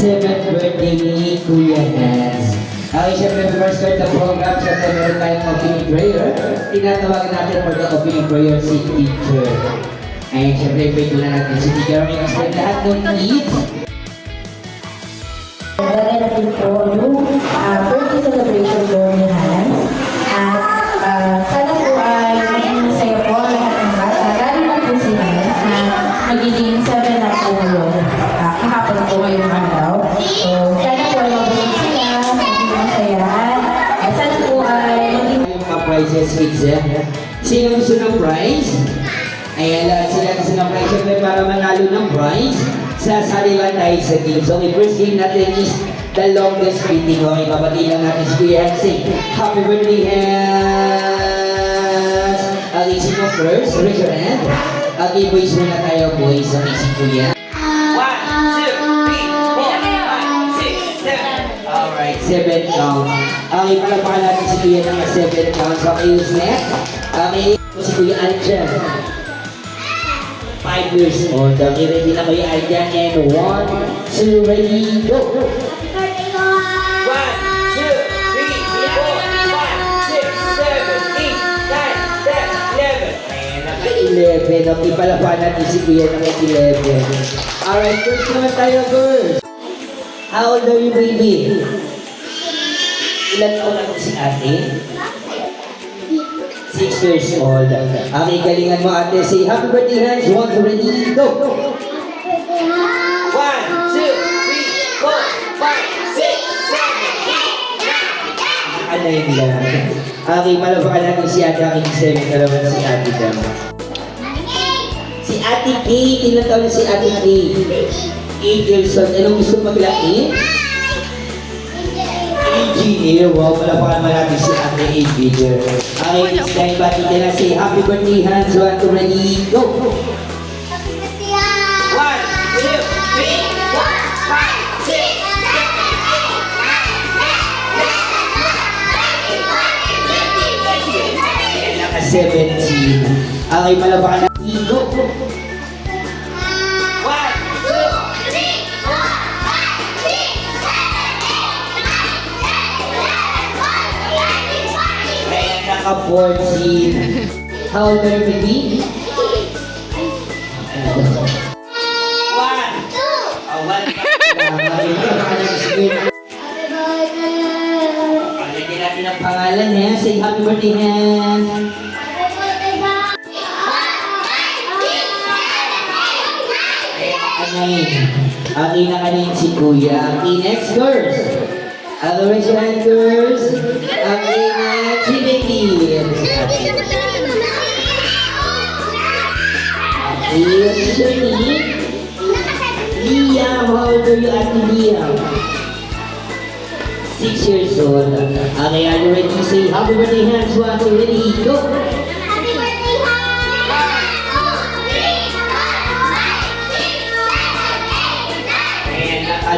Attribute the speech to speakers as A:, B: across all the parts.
A: 7th birthday ni Kuya Hans. Okay, syempre, before start the program, syempre meron tayong opening prayer. Tinatawagan natin for the opening prayer si teacher. Ayun, syempre, invite muna natin si teacher. May explain lahat ng needs.
B: Dahil natin po yung birthday celebration po ni Hans. At sana po ay maging masaya po lahat ng bata. Lalo na po si Hans na magiging 7 na po yun. Kahapon po ngayong araw. So, sana po ay mabuhay sila, magiging masaya. At sana po ay maging...
A: Yung mga prizes, kids, eh. Sino gusto ng prize? Ayan, lahat sila gusto ng prize. Syempre, para manalo ng prize, sasali lang tayo sa game. So, okay, first game natin is the longest greeting. Okay, babati lang natin si Kuya Hans. Happy birthday, Hans! Okay, sino first? Raise your hand. Okay, boys muna tayo, boys. Okay, si Kuya. 1, 2, 3, 4, 5, 6, 7. Alright, 7 count. Okay, palapakan natin si Kuya ng 7 counts. Okay, who's next? Okay, si Kuya Aljan. 5 years old. Okay, ready na Kuya Aljan. And 1, 2, ready, go! 11. Okay, palapakan natin si Kuya ng 11. Alright, first naman tayo, girls. How old are you, baby? Ilan taon na si ate? 6 years old. Okay, galingan mo ate. Say happy birthday, Hans. 1, 2, ready, go! 1, 2, 3, 4, 5, 6, 7, 8, 9, 10. Okay, malapakan natin si ate. Aking 7 na naman si ate dam. Si Ate Kate, ilan taon na si Ate Kate? 8 years old. Anong gusto maglaki? Engineer. Wow, palapakan mo natin si Ate Engineer. Okay, next time ba kita na say happy birthday, Hans. 1, 2, ready, go! 1, 2, 3, 4, 5, 6, 7, 8, 17. Okay, palapakan natin. Go! 1, 2, 3, 4, 5, 6, 7, 8, 9, 10. Kaya naka-14. How old are you, baby? 1, 2. Pagdating natin ang pangalan niya. Say happy birthday, Hans. Okay na kanin si Kuya. Okay, next, girls. Raise your hand, girls. Okay, next, si baby. Okay, what's your name? Liam. How old are you, Ate Liam? 6 years old. Okay, are you ready to say happy birthday, Hans? 1, 2, ready, go!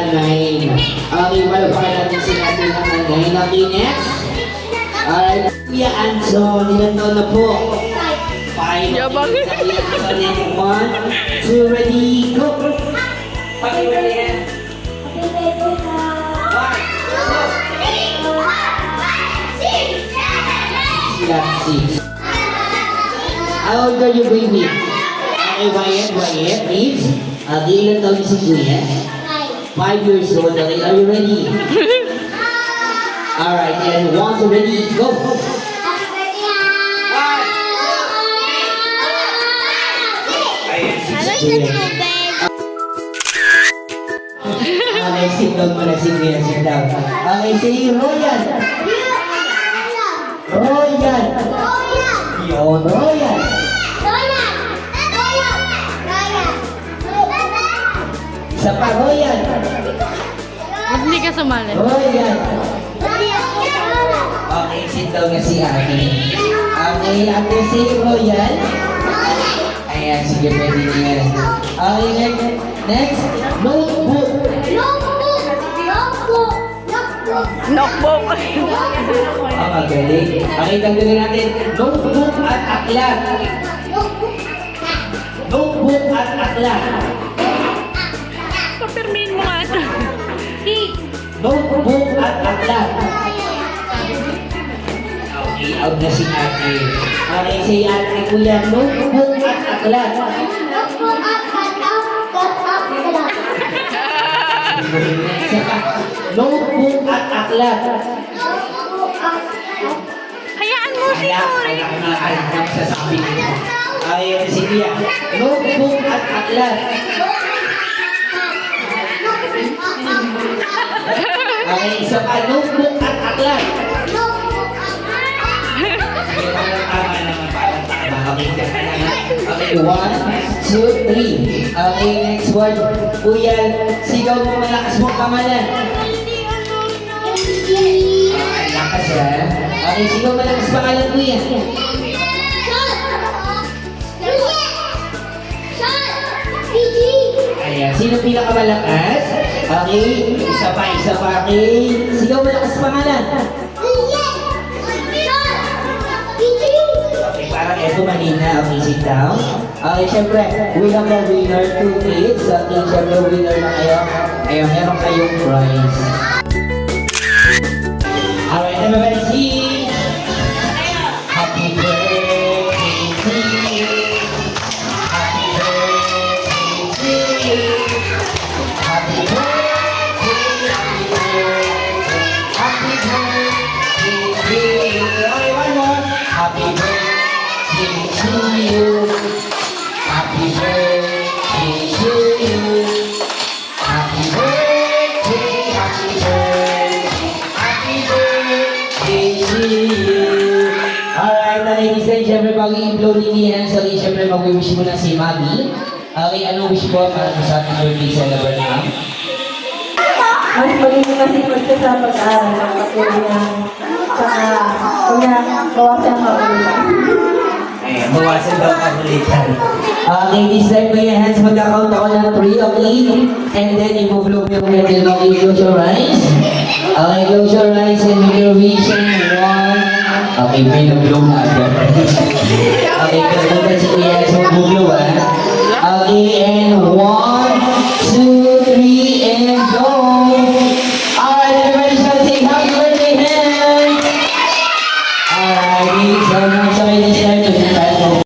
A: Nine. Okay, palapakan natin si natin ng 9. Okay, next. Alright, Kuya Anson, ilan taon na po? 5.
C: Yabang.
A: Kuya Anson, 1, 2, ready, go! Pag-iwala yan. 1, 2, 3, 4, 5, 6, 7, 8, 9, 10. How old are you, baby? Okay, Wyatt, please. Okay, ilan taon si Kuya? 5 years old. Okay, are you ready? Alright, and 1, 2, ready, go! 1, 2, 3, 4, 5, 6. Ayan, 6 Okay, sit down mo na si Kuya, sit down. Okay, say Royan. Royan. Yun, Royan. Isa pa, Royan.
C: Ba't hindi ka sumali?
A: Royan. Okay, sit down na si ate. Okay, ate si Royan. Ayan, sige, pwede niya. Okay, next. Notebook.
C: Notebook.
A: Magaling. Okay, dagdagan natin. Notebook at aklat. Notebook at aklat.
C: Papirmin mo nga ito.
A: Notebook at aklat. Okay, out na si ate. Okay, si ate kuya, notebook at aklat. Saka, notebook at aklat.
C: Hayaan mo si
A: Kaya,
C: Tori.
A: kaya ko nakakalam sa sabi nito. Okay, si kuya, notebook at aklat. Okay, isa pa, notebook at aklat. Okay, parang tama naman, parang tama. Okay, tama na. Okay, 1, 2, 3. Okay, next one. Kuya, sigaw mo malakas mong kamalan. Okay, lakas ha. Okay, sigaw malakas pangalan, kuya. Ayan, sino pinakamalakas? Okay, isa pa. Okay, sigaw malakas pangalan. Okay, parang eto malina. Okay, sit down. Okay, syempre, we have the winner, 2 kids. Okay, syempre, winner na kayo. Ayun, meron kayong prize. Alright, everybody sing. Happy birthday to you. Happy birthday to you. Happy birthday, happy birthday. Happy birthday to you. Okay, one more. Happy birthday to you. Happy birthday to you. Happy birthday, happy birthday. Happy birthday to you. Alright, ladies and syempre, bago i-blow ni Nian, so syempre mag-wish mo na si Mami. Okay, anong wish mo para sa ating birthday celebrant, ma'am?
B: Mas magiging masipag siya sa pag-aaral ng patuloy niya. Tsaka, kung gawa siyang mabulitan.
A: Eh, mawasan daw kabulitan. Okay, this time by your hands, mag-account ako ng 3, okay? And then, i-blow mo yung candle. Okay, close your eyes. Okay, close your eyes and make your wish. 1. Okay, binublow na agad. Okay, kasi na si Kuya sa bublow, ha? Okay, and 1, 2, 3, and go! Alright, everybody shall sing happy birthday, hands! Alright, so much okay, this time to the time.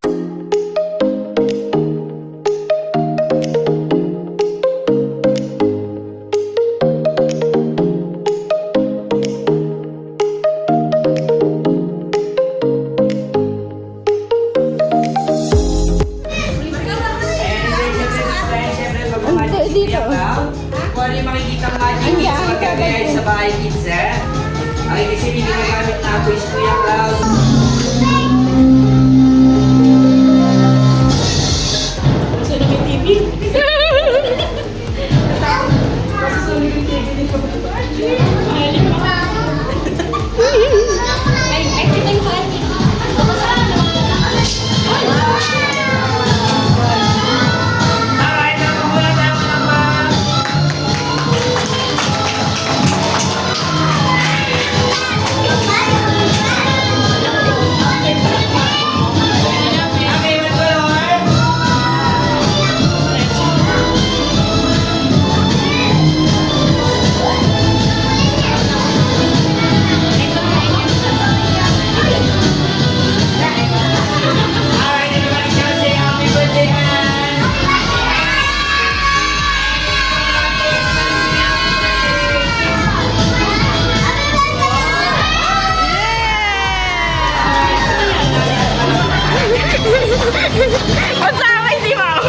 A: Kung ano yung makikita ang magic kids, magkagayay sa bahay kids, ha? Okay, kasi may ginagamit na ako is Kuya Cloud. Alright, nakuha tayo naman. Okay, one color. Alright, everybody shall say happy birthday, man.
C: Masama si Mao.